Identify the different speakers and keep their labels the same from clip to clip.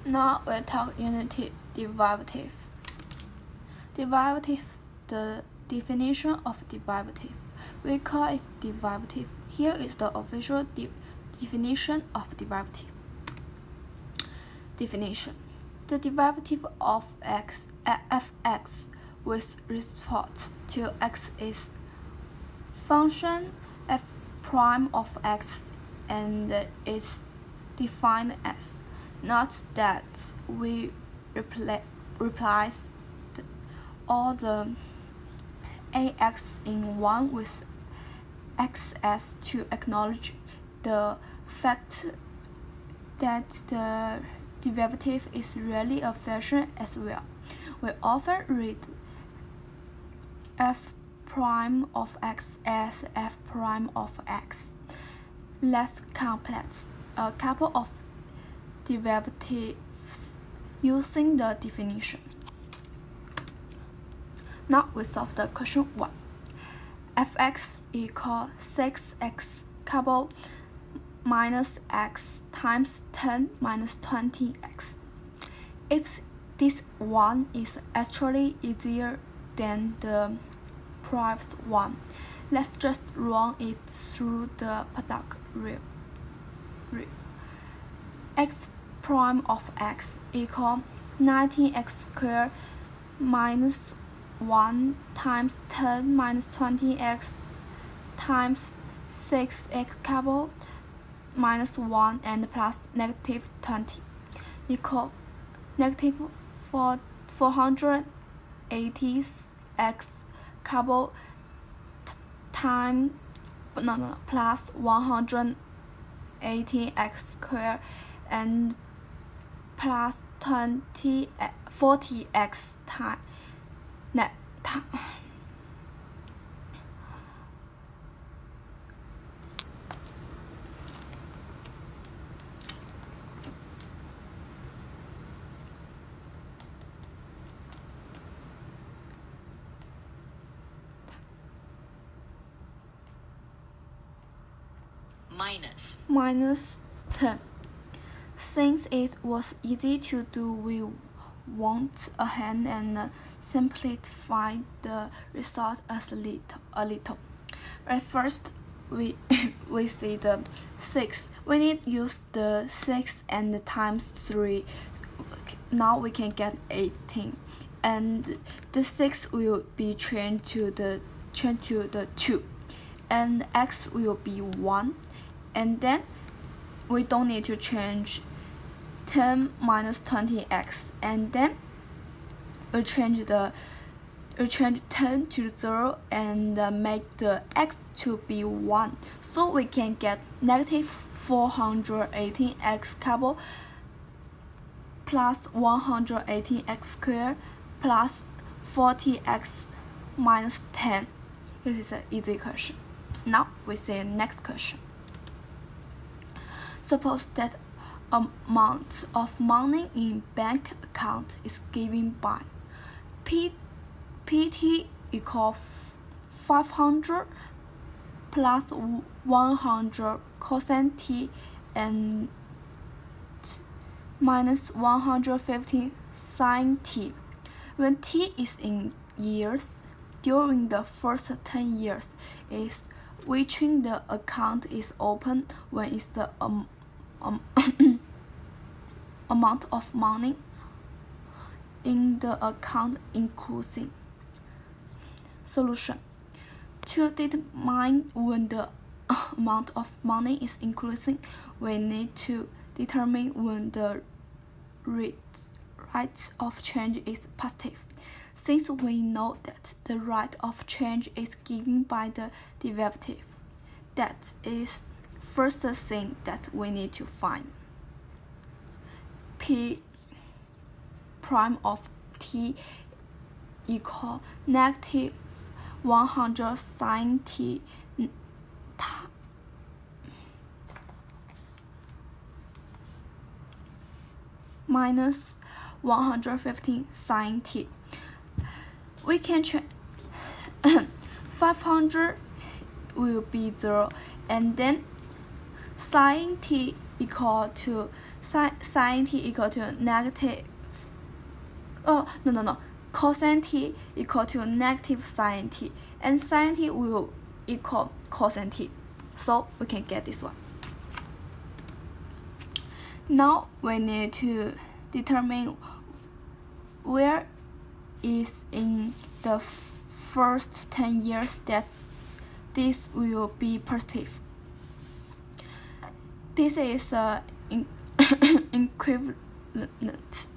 Speaker 1: Now we talk unity derivative. Derivative, the definition of derivative. We call it derivative. Here is the official definition of derivative. Definition: the derivative of fx with respect to x is function f prime of x and is defined as. Note that we replace all the ax in 1 with xs to acknowledge the fact that the derivative is really a function as well. We often read f prime of x as f prime of x. Let's complete a couple of derivatives using the definition. Now we solve the question 1. fx equals 6x coupled minus x times 10 minus 20x. This one is actually easier than the previous one. Let's just run it through the product rule. X prime of x equals 19x squared minus 1 times 10 minus 20x times 6x coupled minus 1 and plus negative 20 equal negative 480x coupled plus 180x squared and plus 40x time minus 10. Since it was easy to do, we went ahead and simplified the result as a little. At first, we see the 6. We need to use the 6 and times 3. Now we can get 18, and the 6 will be changed to the 2, and x will be 1, and then we don't need to change 10 minus 20x, and then we change 10 to 0 and make the x to be 1, so we can get negative 418x coupled plus 118x squared plus 40x minus 10. This is an easy question. Now we see the next question. Suppose that amount of money in bank account is given by PT equals 500 plus 100 cosine t and minus 150 sine t. When t is in years, during the first 10 years is when the account is open, when is the amount of money in the account increasing. Solution: to determine when the amount of money is increasing, we need to determine when the rate of change is positive. Since we know that the rate of change is given by the derivative, that is first thing that we need to find. P prime of t equal negative 100 sine t minus 150 sine t. We can change 500 will be 0, and then sine t equal to sin t equal to negative, cosine t equal to negative sin t, and sin t will equal cosine t. So we can get this one. Now we need to determine where is in the first 10 years that this will be positive. This is equivalent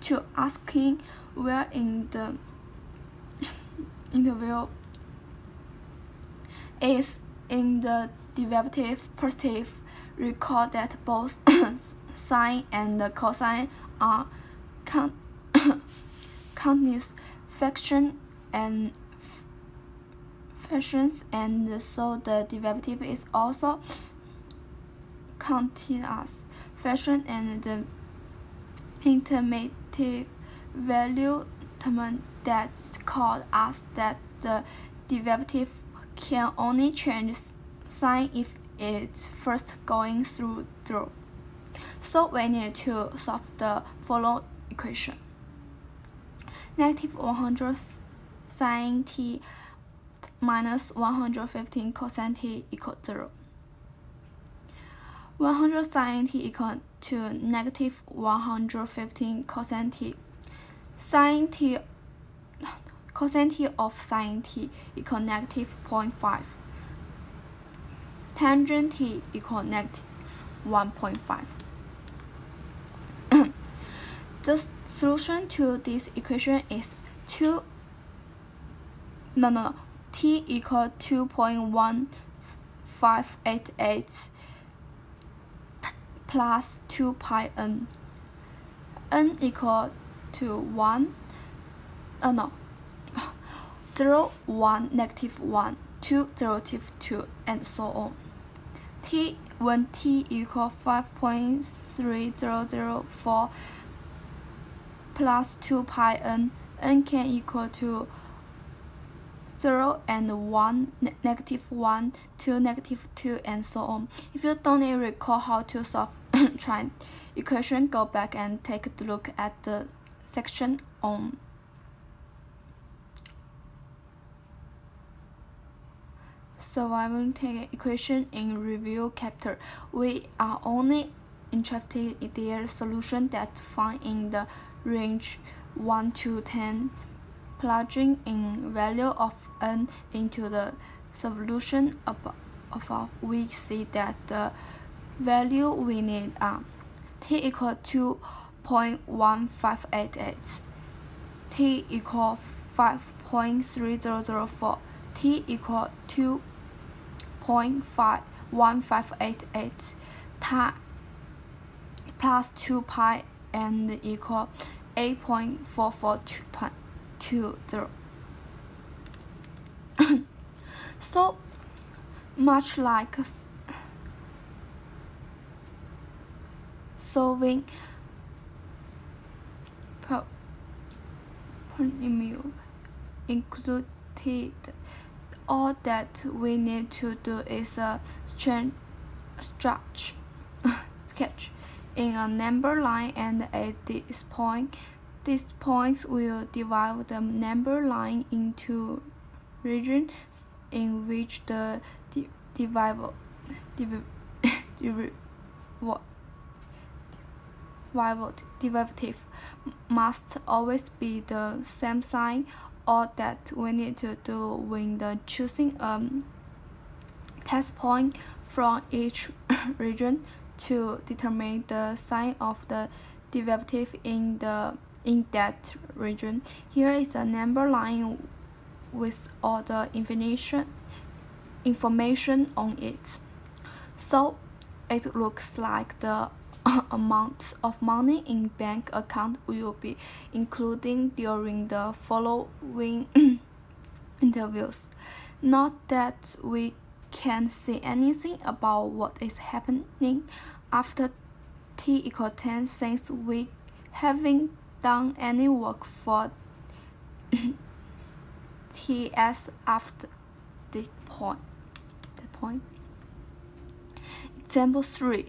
Speaker 1: to asking where in the interval is in the derivative positive. Recall that both sine and cosine are continuous fractions, and so the derivative is also continuous fraction, and the intermediate value term that's called as that the derivative can only change sign if it's first going through zero. So we need to solve the following equation. Negative 100 sin t minus 115 cosine t equals 0. 100 sin t equal to negative 115 cosine t. Cosine t of sin t equal negative 0.5. Tangent t equal negative 1.5. The solution to this equation is t equal 2.1588 plus 2 pi n. N equal to 1, 0, 1, negative 1, 2, 0, 2, and so on. When t equal 5.3004 plus 2 pi n, n can equal to 0 and 1, negative 1, 2, negative 2, and so on. If you don't recall how to solve triangle equation, go back and take a look at the section on solving equation in review chapter. We are only interested in their solution that found in the range 1 to 10. Plugging in value of n into the solution above, we see that the value we need are t equal 2.1588, t equal 5.3004, t equal 2.1588, plus 2 pi and equal 8.4420. So much like solving polynomial included, all that we need to do is a sketch in a number line, and at this point, these points will divide the number line into regions in which the derivative must always be the same sign. All that we need to do when choosing a test point from each region to determine the sign of the derivative in that region. Here is a number line with all the information on it. So it looks like the amount of money in bank account will be including during the following interviews. Not that we can say anything about what is happening after t equal 10, since we haven't done any work for TS after this point. Example 3.